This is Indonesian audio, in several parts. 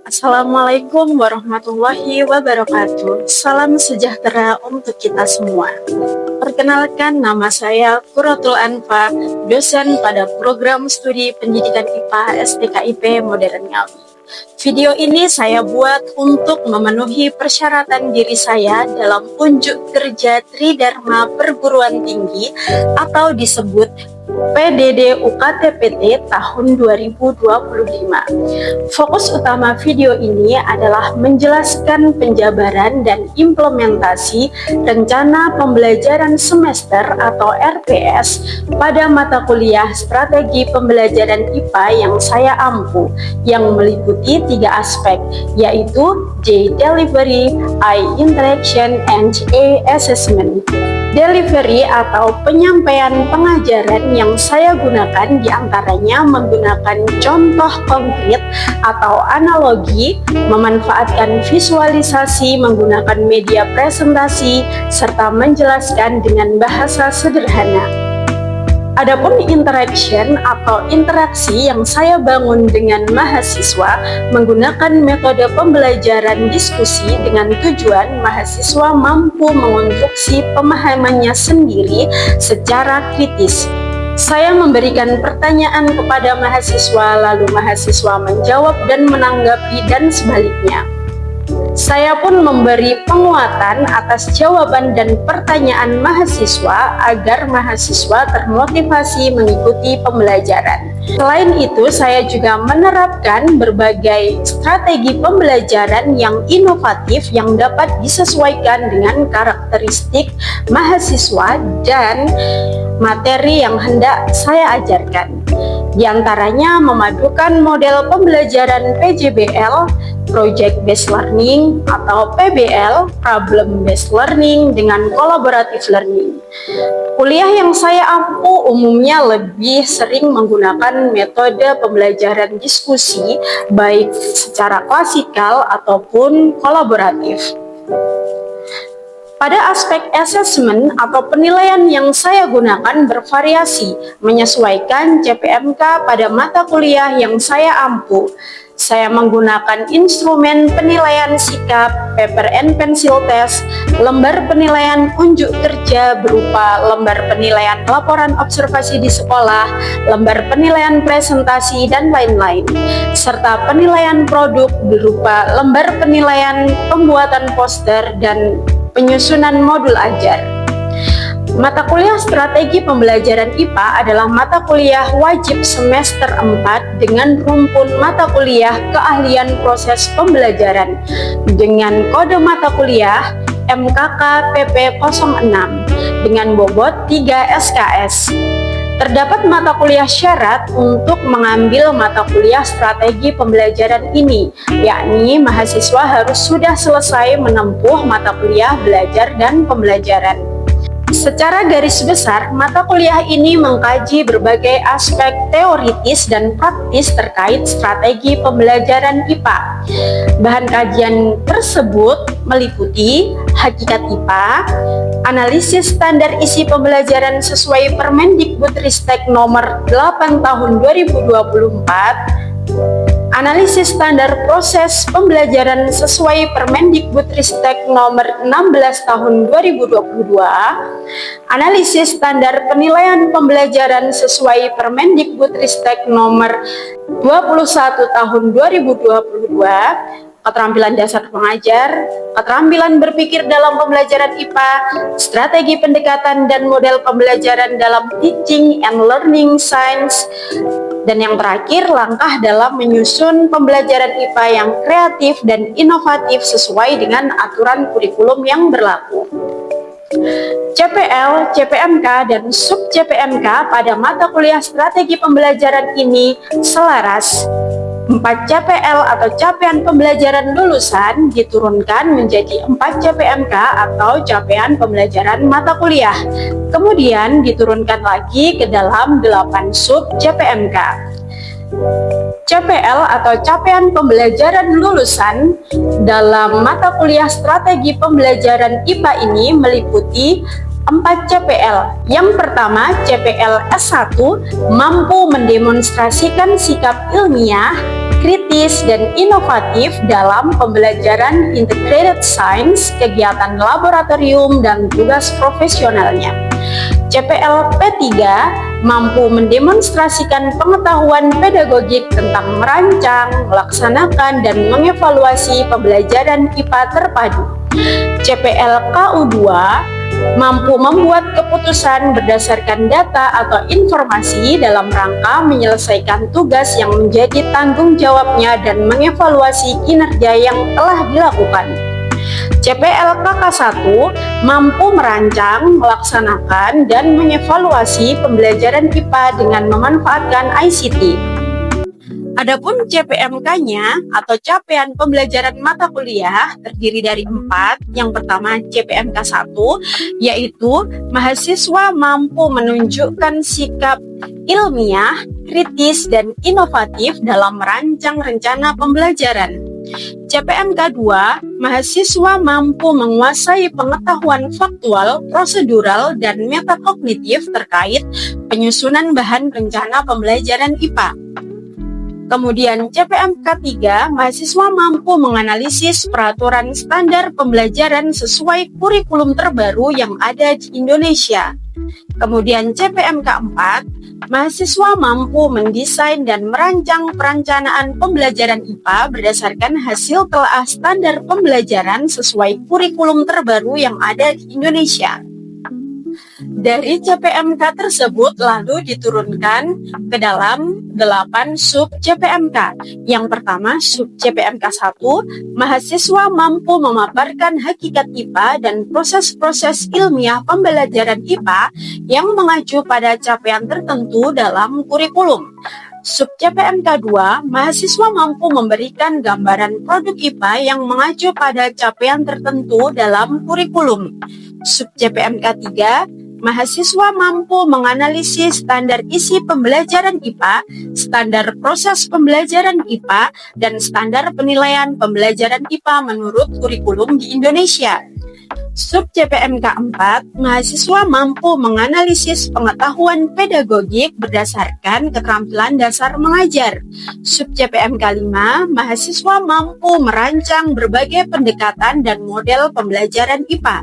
Assalamualaikum warahmatullahi wabarakatuh. Salam sejahtera untuk kita semua. Perkenalkan, nama saya Quratul Anfa, dosen pada program studi pendidikan IPA STKIP Modern Ngawi. Video ini saya buat untuk memenuhi persyaratan diri saya dalam unjuk kerja Tridharma Perguruan Tinggi atau disebut PDD UKT-PT tahun 2025. Fokus utama video ini adalah menjelaskan penjabaran dan implementasi rencana pembelajaran semester atau RPS pada mata kuliah strategi pembelajaran IPA yang saya ampu, yang meliputi 3 aspek, yaitu J. Delivery, I. Interaction, and A. Assessment. Delivery atau penyampaian pengajaran yang saya gunakan diantaranya menggunakan contoh konkret atau analogi, memanfaatkan visualisasi menggunakan media presentasi, serta menjelaskan dengan bahasa sederhana. Adapun interaction atau interaksi yang saya bangun dengan mahasiswa menggunakan metode pembelajaran diskusi dengan tujuan mahasiswa mampu mengonstruksi pemahamannya sendiri secara kritis. Saya memberikan pertanyaan kepada mahasiswa, lalu mahasiswa menjawab dan menanggapi, dan sebaliknya. Saya pun memberi penguatan atas jawaban dan pertanyaan mahasiswa agar mahasiswa termotivasi mengikuti pembelajaran. Selain itu, saya juga menerapkan berbagai strategi pembelajaran yang inovatif yang dapat disesuaikan dengan karakteristik mahasiswa dan materi yang hendak saya ajarkan. Di antaranya memadukan model pembelajaran PJBL, Project Based Learning, atau PBL, Problem Based Learning, dengan Collaborative Learning. Kuliah yang saya ampu umumnya lebih sering menggunakan metode pembelajaran diskusi, baik secara klasikal ataupun kolaboratif. Pada aspek assessment atau penilaian yang saya gunakan bervariasi, menyesuaikan CPMK pada mata kuliah yang saya ampu. Saya menggunakan instrumen penilaian sikap, paper and pencil test, lembar penilaian unjuk kerja berupa lembar penilaian laporan observasi di sekolah, lembar penilaian presentasi, dan lain-lain, serta penilaian produk berupa lembar penilaian pembuatan poster dan penyusunan modul ajar. Mata kuliah strategi pembelajaran IPA adalah mata kuliah wajib semester 4 dengan rumpun mata kuliah keahlian proses pembelajaran dengan kode mata kuliah MKK PP 06 dengan bobot 3 SKS. Terdapat mata kuliah syarat untuk mengambil mata kuliah strategi pembelajaran ini, yakni mahasiswa harus sudah selesai menempuh mata kuliah belajar dan pembelajaran. Secara garis besar, mata kuliah ini mengkaji berbagai aspek teoritis dan praktis terkait strategi pembelajaran IPA. Bahan kajian tersebut meliputi hakikat IPA, analisis standar isi pembelajaran sesuai Permendikbudristek nomor 8 tahun 2024, analisis standar proses pembelajaran sesuai Permendikbudristek nomor 16 tahun 2022, analisis standar penilaian pembelajaran sesuai Permendikbudristek nomor 21 tahun 2022, keterampilan dasar pengajar, keterampilan berpikir dalam pembelajaran IPA, strategi pendekatan dan model pembelajaran dalam teaching and learning science, dan yang terakhir, langkah dalam menyusun pembelajaran IPA yang kreatif dan inovatif sesuai dengan aturan kurikulum yang berlaku. CPL, CPMK, dan sub-CPMK pada mata kuliah strategi pembelajaran ini selaras. 4 CPL atau capaian pembelajaran lulusan diturunkan menjadi 4 CPMK atau capaian pembelajaran mata kuliah. Kemudian diturunkan lagi ke dalam 8 sub CPMK. CPL atau capaian pembelajaran lulusan dalam mata kuliah strategi pembelajaran IPA ini meliputi 4 CPL. Yang pertama, CPL S1 mampu mendemonstrasikan sikap ilmiah, kritis, dan inovatif dalam pembelajaran integrated science, kegiatan laboratorium, dan tugas profesionalnya. CPL P3 mampu mendemonstrasikan pengetahuan pedagogik tentang merancang, melaksanakan, dan mengevaluasi pembelajaran IPA terpadu. CPL KU2 mampu membuat keputusan berdasarkan data atau informasi dalam rangka menyelesaikan tugas yang menjadi tanggung jawabnya dan mengevaluasi kinerja yang telah dilakukan. CPL KK1 mampu merancang, melaksanakan, dan mengevaluasi pembelajaran IPA dengan memanfaatkan ICT. Adapun CPMK-nya atau capaian pembelajaran mata kuliah terdiri dari 4. Yang pertama CPMK 1, yaitu mahasiswa mampu menunjukkan sikap ilmiah, kritis, dan inovatif dalam merancang rencana pembelajaran. CPMK 2, mahasiswa mampu menguasai pengetahuan faktual, prosedural, dan metakognitif terkait penyusunan bahan rencana pembelajaran IPA. Kemudian CPMK 3, mahasiswa mampu menganalisis peraturan standar pembelajaran sesuai kurikulum terbaru yang ada di Indonesia. Kemudian CPMK 4, mahasiswa mampu mendesain dan merancang perencanaan pembelajaran IPA berdasarkan hasil telaah standar pembelajaran sesuai kurikulum terbaru yang ada di Indonesia. Dari CPMK tersebut lalu diturunkan ke dalam 8 sub CPMK. Yang pertama sub CPMK 1, mahasiswa mampu memaparkan hakikat IPA dan proses-proses ilmiah pembelajaran IPA yang mengacu pada capaian tertentu dalam kurikulum. Sub CPMK 2, mahasiswa mampu memberikan gambaran produk IPA yang mengacu pada capaian tertentu dalam kurikulum. Sub CPMK 3, mahasiswa mampu menganalisis standar isi pembelajaran IPA, standar proses pembelajaran IPA, dan standar penilaian pembelajaran IPA menurut kurikulum di Indonesia. Sub CPMK 4, mahasiswa mampu menganalisis pengetahuan pedagogik berdasarkan keterampilan dasar mengajar. Sub CPMK 5, mahasiswa mampu merancang berbagai pendekatan dan model pembelajaran IPA.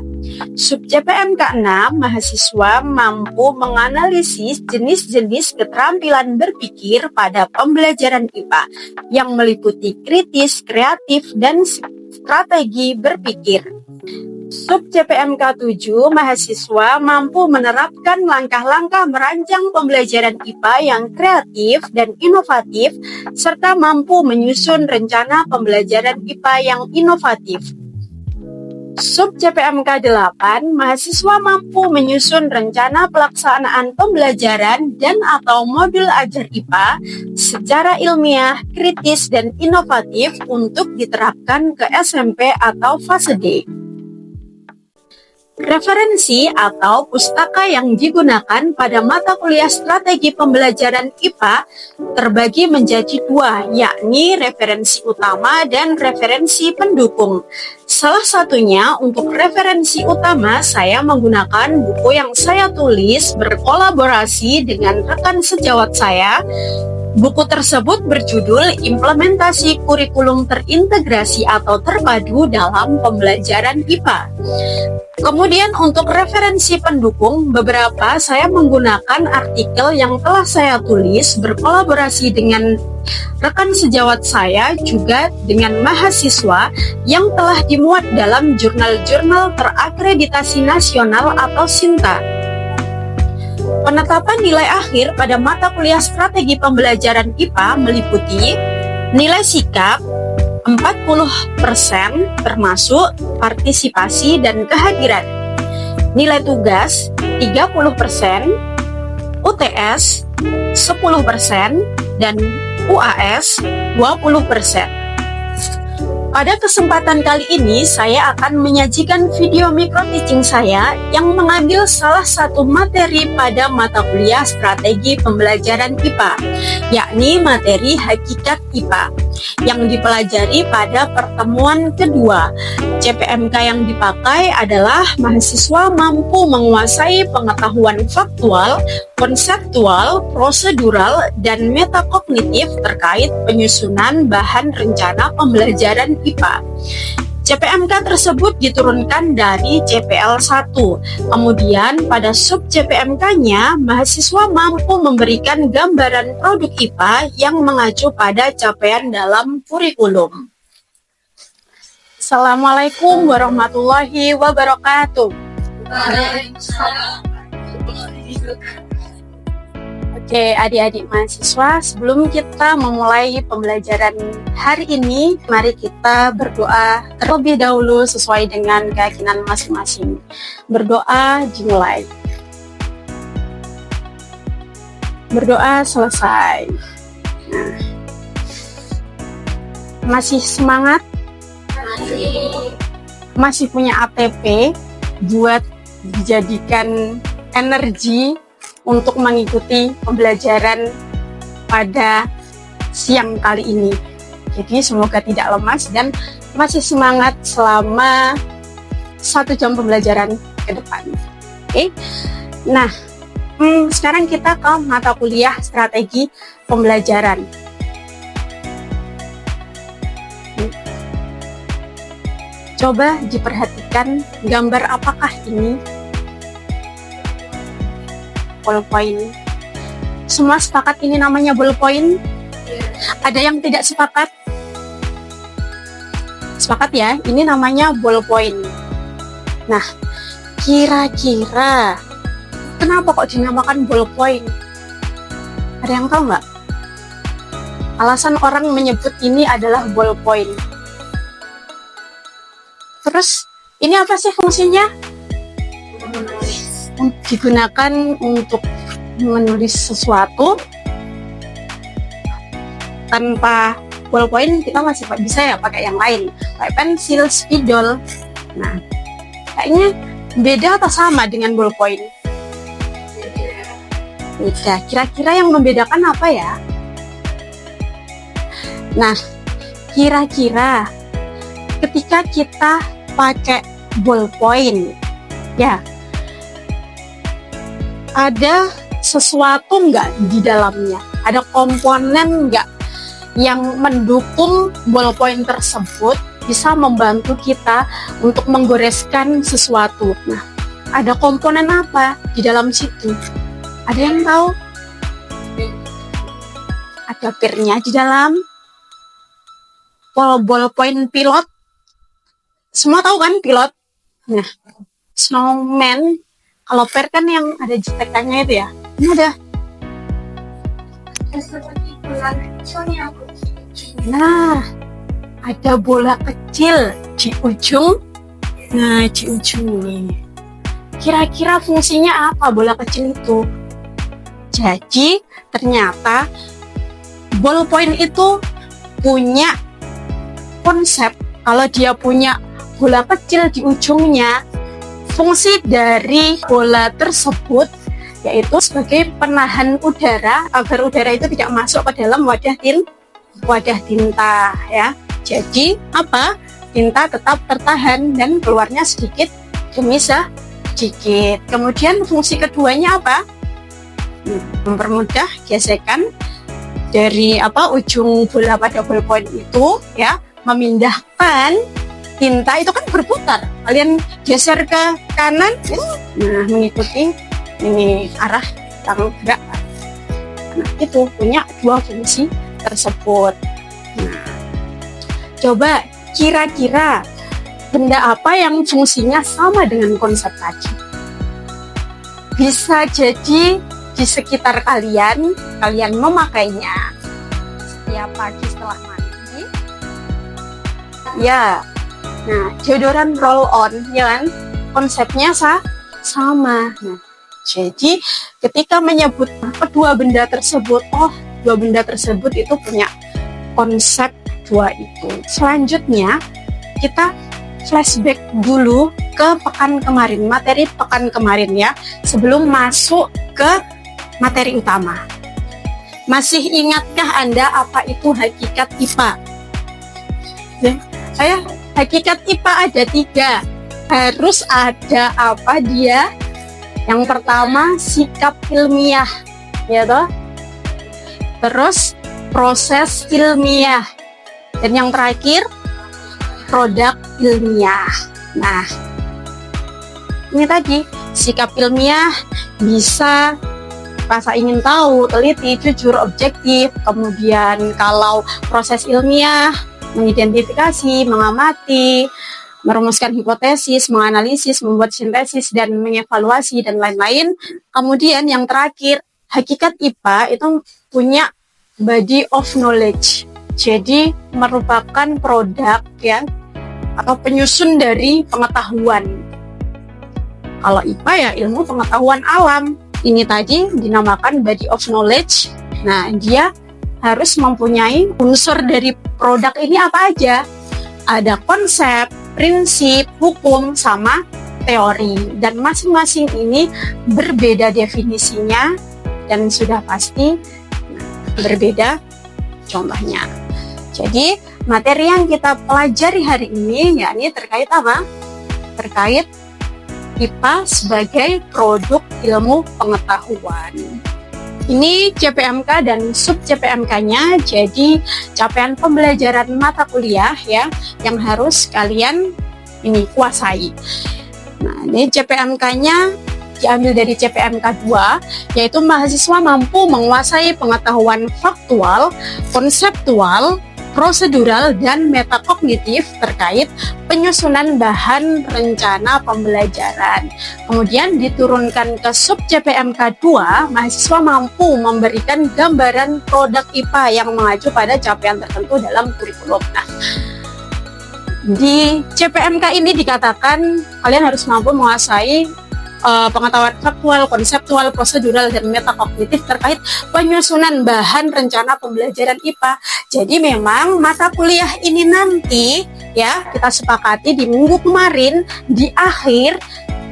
Sub CPMK 6, mahasiswa mampu menganalisis jenis-jenis keterampilan berpikir pada pembelajaran IPA yang meliputi kritis, kreatif, dan strategi berpikir. Sub CPMK 7, mahasiswa mampu menerapkan langkah-langkah merancang pembelajaran IPA yang kreatif dan inovatif, serta mampu menyusun rencana pembelajaran IPA yang inovatif. Sub CPMK 8, mahasiswa mampu menyusun rencana pelaksanaan pembelajaran dan atau modul ajar IPA secara ilmiah, kritis, dan inovatif untuk diterapkan ke SMP atau fase D. Referensi atau pustaka yang digunakan pada mata kuliah strategi pembelajaran IPA terbagi menjadi 2, yakni referensi utama dan referensi pendukung. Salah satunya untuk referensi utama saya menggunakan buku yang saya tulis berkolaborasi dengan rekan sejawat saya. Buku tersebut berjudul Implementasi Kurikulum Terintegrasi atau Terpadu dalam Pembelajaran IPA. Kemudian untuk referensi pendukung, beberapa saya menggunakan artikel yang telah saya tulis berkolaborasi dengan rekan sejawat saya juga dengan mahasiswa yang telah dimuat dalam jurnal-jurnal terakreditasi nasional atau SINTA. Penetapan nilai akhir pada mata kuliah strategi pembelajaran IPA meliputi nilai sikap 40% termasuk partisipasi dan kehadiran, nilai tugas 30%, UTS 10%, dan UAS 20%. Pada kesempatan kali ini, saya akan menyajikan video micro teaching saya yang mengambil salah satu materi pada mata kuliah strategi pembelajaran IPA, yakni materi hakikat IPA, yang dipelajari pada pertemuan kedua. CPMK yang dipakai adalah mahasiswa mampu menguasai pengetahuan faktual, konseptual, prosedural, dan metakognitif terkait penyusunan bahan rencana pembelajaran IPA. CPMK tersebut diturunkan dari CPL 1. Kemudian pada sub CPMK-nya, mahasiswa mampu memberikan gambaran produk IPA yang mengacu pada capaian dalam kurikulum. Assalamualaikum warahmatullahi wabarakatuh. Oke, adik-adik mahasiswa, sebelum kita memulai pembelajaran hari ini, mari kita berdoa terlebih dahulu sesuai dengan keyakinan masing-masing. Berdoa dimulai. Berdoa selesai. Nah, masih semangat? Masih punya ATP buat dijadikan energi untuk mengikuti pembelajaran pada siang kali ini. Jadi semoga tidak lemas dan masih semangat selama 1 jam pembelajaran ke depan. Oke. Nah, sekarang kita ke mata kuliah strategi pembelajaran. Coba diperhatikan gambar apakah ini? Ballpoint. Semua sepakat ini namanya ballpoint? Ada yang tidak sepakat? Sepakat ya, ini namanya ballpoint. Nah, kira-kira kenapa kok dinamakan ballpoint? Ada yang tahu nggak? Alasan orang menyebut ini adalah ballpoint. Terus, ini apa sih fungsinya? Digunakan untuk menulis sesuatu. Tanpa ballpoint kita masih bisa ya pakai yang lain, kayak pensil, spidol. Nah, kayaknya beda atau sama dengan ballpoint? Beda. Kira-kira yang membedakan apa ya? Nah, kira-kira ketika kita pakai ballpoint, ya, ada sesuatu nggak di dalamnya? Ada komponen nggak yang mendukung ballpoint tersebut bisa membantu kita untuk menggoreskan sesuatu? Nah, ada komponen apa di dalam situ? Ada yang tahu? Ada pirnya di dalam. Ballpoint pilot. Semua tahu kan pilot? Nah, snowman. Kalau per kan yang ada jutekannya itu ya. Ini ada. Nah, ada bola kecil di ujung. Nah, di ujung ini. Kira-kira fungsinya apa bola kecil itu? Jadi, ternyata ballpoint itu punya konsep kalau dia punya bola kecil di ujungnya. Fungsi dari bola tersebut yaitu sebagai penahan udara agar udara itu tidak masuk ke dalam wadah tinta ya. Jadi apa? Tinta tetap tertahan dan keluarnya sedikit demi sedikit. Kemudian fungsi keduanya apa? Mempermudah gesekan dari ujung bola pada ballpoint itu ya, memindahkan tinta itu kan berputar. Kalian geser ke kanan, nah mengikuti ini arah yang gerak. Nah, itu punya 2 fungsi tersebut. Nah, coba kira-kira benda apa yang fungsinya sama dengan konsep tadi? Bisa jadi di sekitar kalian memakainya setiap pagi setelah mandi. Ya. Nah, deodoran roll on, ya kan? Konsepnya sama. Nah, jadi ketika menyebut kedua benda tersebut, dua benda tersebut itu punya konsep 2 itu. Selanjutnya, kita flashback dulu ke pekan kemarin, materi pekan kemarin ya, sebelum masuk ke materi utama. Masih ingatkah Anda apa itu hakikat IPA? Hakikat IPA ada 3. Harus ada apa dia? Yang pertama sikap ilmiah, ya toh. Terus proses ilmiah. Dan yang terakhir produk ilmiah. Nah, ini tadi sikap ilmiah bisa rasa ingin tahu, teliti, jujur, objektif. Kemudian kalau proses ilmiah mengidentifikasi, mengamati, merumuskan hipotesis, menganalisis, membuat sintesis, dan mengevaluasi, dan lain-lain. Kemudian yang terakhir, hakikat IPA itu punya body of knowledge. Jadi merupakan produk ya, atau penyusun dari pengetahuan. Kalau IPA ya ilmu pengetahuan alam. Ini tadi dinamakan body of knowledge. Nah, dia harus mempunyai unsur dari produk ini apa aja. Ada konsep, prinsip, hukum, sama teori. Dan masing-masing ini berbeda definisinya dan sudah pasti berbeda contohnya. Jadi, materi yang kita pelajari hari ini yakni terkait apa? Terkait IPA sebagai produk ilmu pengetahuan. Ini CPMK dan sub CPMK-nya, jadi capaian pembelajaran mata kuliah ya yang harus kalian ini kuasai. Nah, ini CPMK-nya diambil dari CPMK 2, yaitu mahasiswa mampu menguasai pengetahuan faktual, konseptual, prosedural, dan metakognitif terkait penyusunan bahan rencana pembelajaran. Kemudian diturunkan ke sub CPMK 2, mahasiswa mampu memberikan gambaran produk IPA yang mengacu pada capaian tertentu dalam kurikulum. Nah, di CPMK ini dikatakan kalian harus mampu menguasai pengetahuan faktual, konseptual, prosedural, dan metakognitif terkait penyusunan bahan rencana pembelajaran IPA. Jadi memang mata kuliah ini nanti ya kita sepakati di minggu kemarin di akhir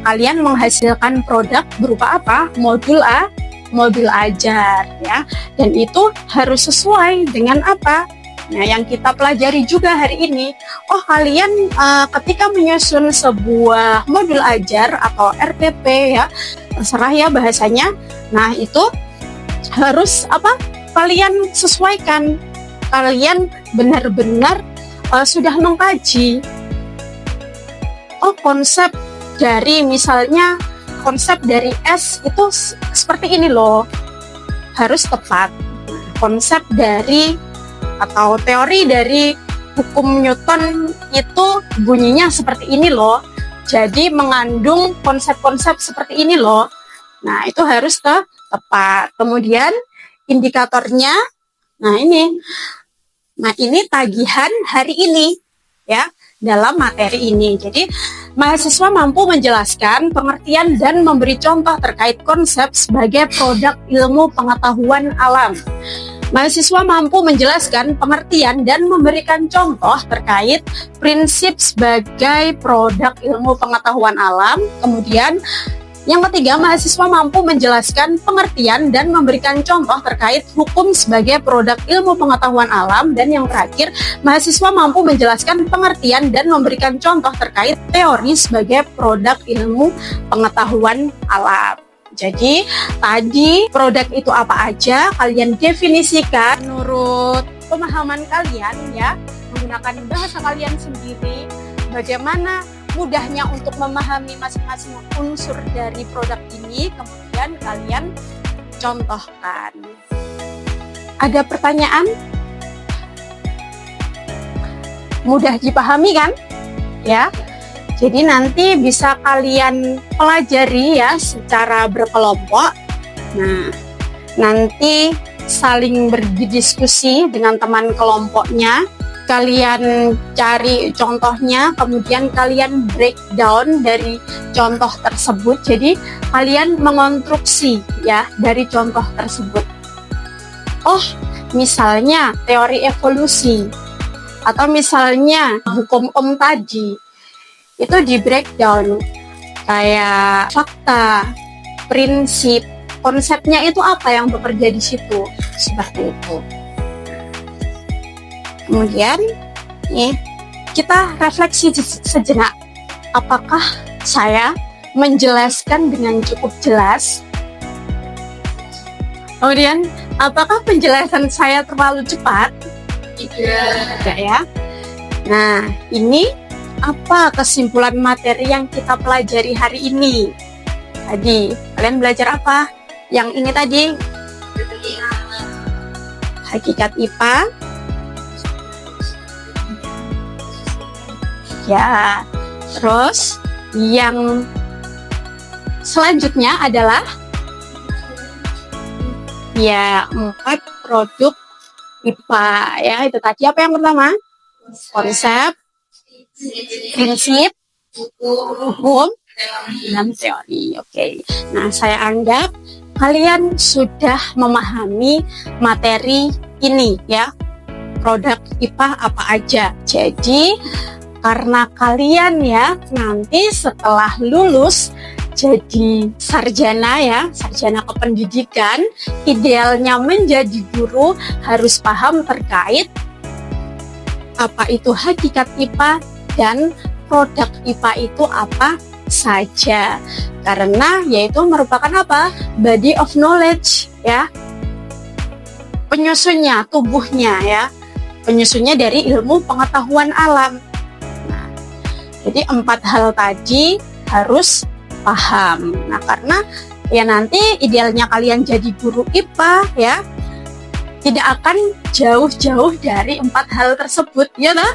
kalian menghasilkan produk berupa apa? Modul A, modul ajar ya. Dan itu harus sesuai dengan apa? Nah, yang kita pelajari juga hari ini, kalian ketika menyusun sebuah modul ajar atau RPP ya, terserah ya bahasanya. Nah, itu harus apa? Kalian sesuaikan. Kalian benar-benar sudah mengkaji. Konsep dari misalnya konsep dari S itu seperti ini loh. Harus tepat. Konsep dari atau teori dari hukum Newton itu bunyinya seperti ini loh. Jadi mengandung konsep-konsep seperti ini loh. Nah, itu harus tepat. Kemudian indikatornya, nah ini tagihan hari ini ya dalam materi ini. Jadi mahasiswa mampu menjelaskan pengertian dan memberi contoh terkait konsep sebagai produk ilmu pengetahuan alam. Mahasiswa mampu menjelaskan pengertian dan memberikan contoh terkait prinsip sebagai produk ilmu pengetahuan alam. Kemudian yang ketiga, mahasiswa mampu menjelaskan pengertian dan memberikan contoh terkait hukum sebagai produk ilmu pengetahuan alam. Dan yang terakhir, mahasiswa mampu menjelaskan pengertian dan memberikan contoh terkait teori sebagai produk ilmu pengetahuan alam. Jadi tadi produk itu apa aja kalian definisikan menurut pemahaman kalian ya, menggunakan bahasa kalian sendiri, bagaimana mudahnya untuk memahami masing-masing unsur dari produk ini, kemudian kalian contohkan. Ada pertanyaan? Mudah dipahami kan? Ya. Jadi nanti bisa kalian pelajari ya secara berkelompok. Nah, nanti saling berdiskusi dengan teman kelompoknya. Kalian cari contohnya, kemudian kalian breakdown dari contoh tersebut. Jadi kalian mengonstruksi ya dari contoh tersebut. Misalnya teori evolusi atau misalnya hukum tadi. Itu di breakdown kayak fakta, prinsip, konsepnya itu apa yang bekerja di situ, seperti itu. Kemudian nih kita refleksi sejenak, apakah saya menjelaskan dengan cukup jelas? Kemudian, apakah penjelasan saya terlalu cepat? Tidak ya. Nah, ini apa kesimpulan materi yang kita pelajari hari ini? Tadi, kalian belajar apa? Yang ini tadi? Hakikat IPA. Ya, terus yang selanjutnya adalah ya 4 produk IPA ya. Itu tadi apa yang pertama? Konsep, prinsip, hukum, dan teori. Oke. Nah, saya anggap kalian sudah memahami materi ini ya. Produk IPA apa aja. Jadi, karena kalian ya nanti setelah lulus jadi sarjana ya, sarjana kependidikan, idealnya menjadi guru harus paham terkait apa itu hakikat IPA dan produk IPA itu apa saja. Karena yaitu merupakan apa? Body of knowledge ya. Penyusunnya, tubuhnya ya. Penyusunnya dari ilmu pengetahuan alam. Nah, jadi 4 hal tadi harus paham. Nah, karena ya nanti idealnya kalian jadi guru IPA ya, tidak akan jauh-jauh dari 4 hal tersebut ya lah.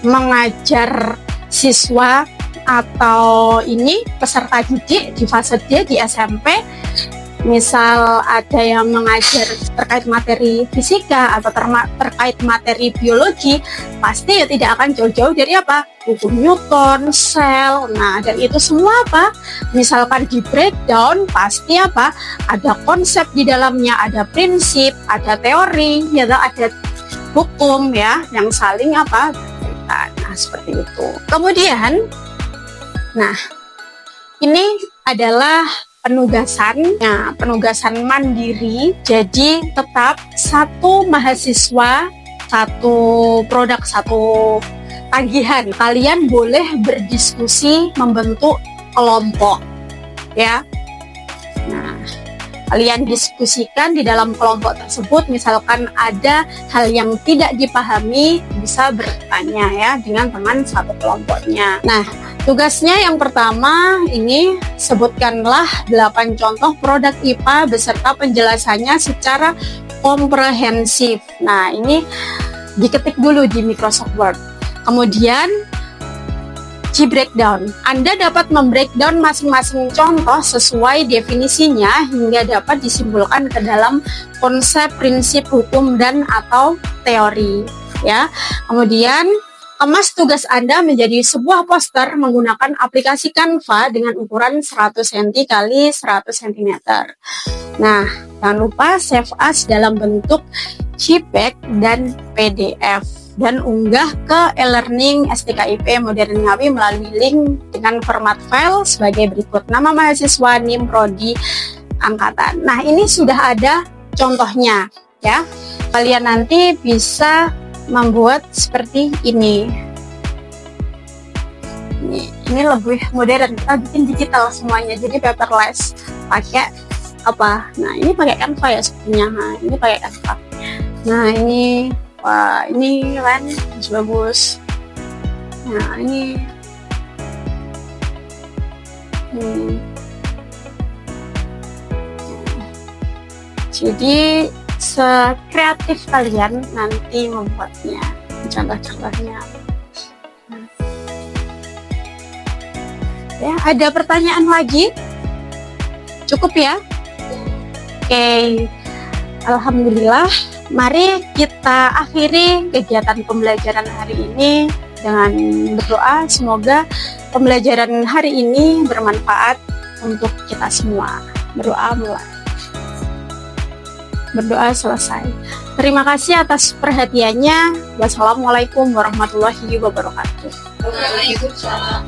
Mengajar siswa atau ini peserta didik di fase D di SMP, misal ada yang mengajar terkait materi fisika atau terkait materi biologi, pasti ya tidak akan jauh-jauh dari apa? Hukum Newton, sel. Nah, dan itu semua apa? Misalkan di breakdown, pasti apa? Ada konsep di dalamnya, ada prinsip, ada teori, ya ada hukum ya, yang saling apa? Berkaitan. Nah, seperti itu. Kemudian, nah, ini adalah penugasan. Nah, penugasan mandiri. Jadi tetap satu mahasiswa, satu produk, satu tagihan. Kalian boleh berdiskusi membentuk kelompok ya. Nah, kalian diskusikan di dalam kelompok tersebut. Misalkan ada hal yang tidak dipahami, bisa bertanya ya dengan teman satu kelompoknya. Nah, tugasnya yang pertama ini sebutkanlah 8 contoh produk IPA beserta penjelasannya secara komprehensif. Nah, ini diketik dulu di Microsoft Word. Kemudian breakdown. Anda dapat membreakdown masing-masing contoh sesuai definisinya hingga dapat disimpulkan ke dalam konsep, prinsip, hukum, dan atau teori. Ya. Kemudian kemas tugas Anda menjadi sebuah poster menggunakan aplikasi Canva dengan ukuran 100 cm x 100 cm. Nah, jangan lupa save as dalam bentuk JPEG dan PDF. Dan unggah ke e-learning STKIP Modern Ngawi melalui link dengan format file sebagai berikut. Nama mahasiswa, NIM, prodi, angkatan. Nah, ini sudah ada contohnya ya. Kalian nanti bisa membuat seperti ini. Ini lebih modern, kita bikin digital semuanya, jadi paperless. Pakai apa? Nah, ini pakai Canva ya sepertinya. Nah, ini pakai Canva. Nah, ini wah, ini kan bagus. Nah, ini jadi sekreatif kalian nanti membuatnya. Contoh-contohnya. Ya, ada pertanyaan lagi? Cukup ya? Oke. Alhamdulillah. Mari kita akhiri kegiatan pembelajaran hari ini dengan berdoa. Semoga pembelajaran hari ini bermanfaat untuk kita semua. Berdoa mulai. Berdoa selesai. Terima kasih atas perhatiannya. Wassalamualaikum warahmatullahi wabarakatuh. Waalaikumsalam.